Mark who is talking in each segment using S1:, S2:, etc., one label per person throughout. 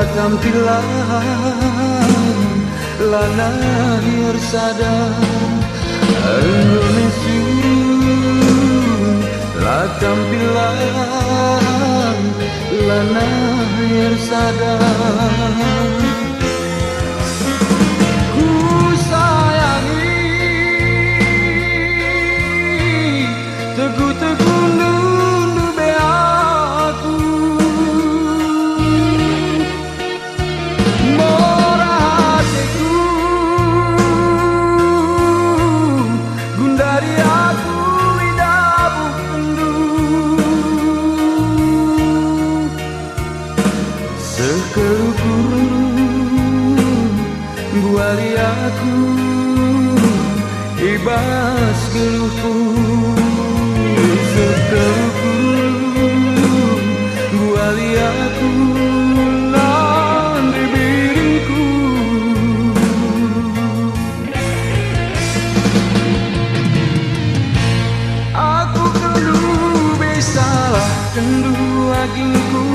S1: tampilan lana hirsada Indonesia la tampilan lana hirsada ku sayangi teguh-teguh nundu be aku buali aku ibas geluhku sekeluhku buali aku nan di biringku aku kendu besalah kendu agingku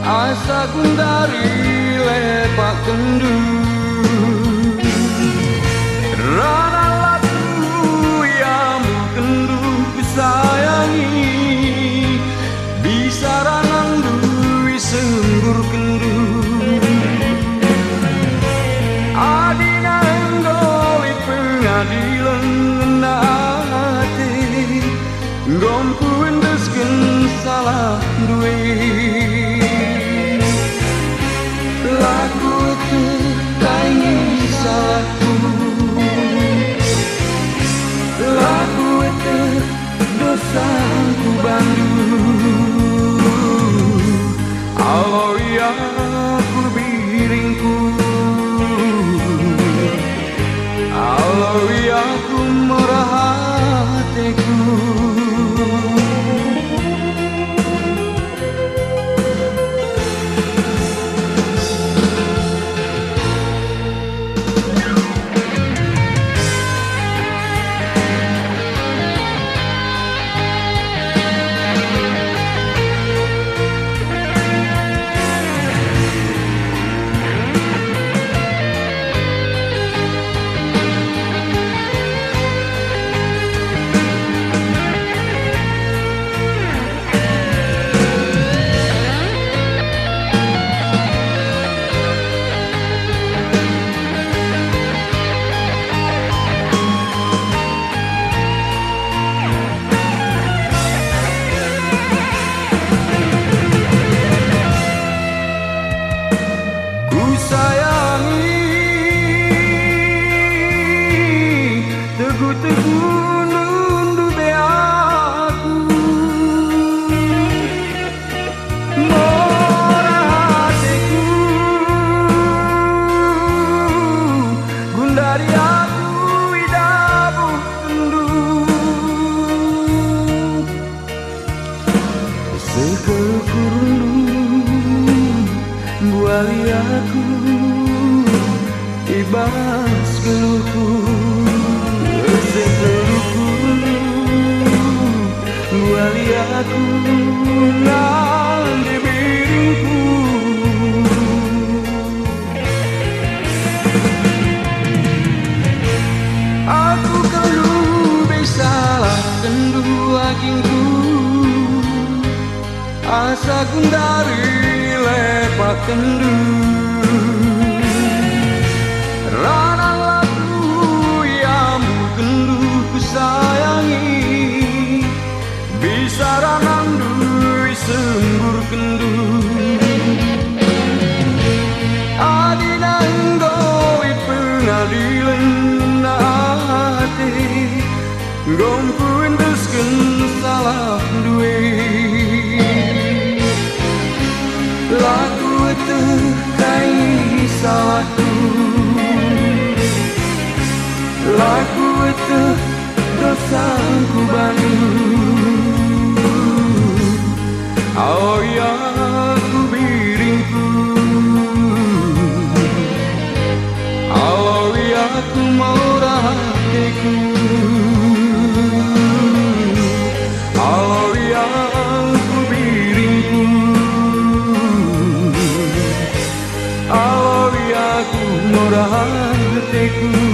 S1: asa gundari lepak kendu rana latu yang kendu kusayangi bisa ranandu sembur kendu adina enggoli pengadilan nate gomku endesken salah duit laku tertaingi salahku laku terdosaku bandu Allah ya ku biringku Allah ya ku murah hatiku teguh-teguh nundu be aku murah hatiku gundari aku idabu kendu sekekurung buali aku ibas geluhku sekeluhku buali aku nan di biringku aku kendu besalah kendu agingku asa gundari lepak kendu rana sayangi bisa ranandu sembur kendu adina enggoi pengadilan hati gomku endesken salah duit laku terkai salahku laku dosaku bandu oh ya ku biringku oh ya ku murah hatiku oh ya ku biringku hatiku.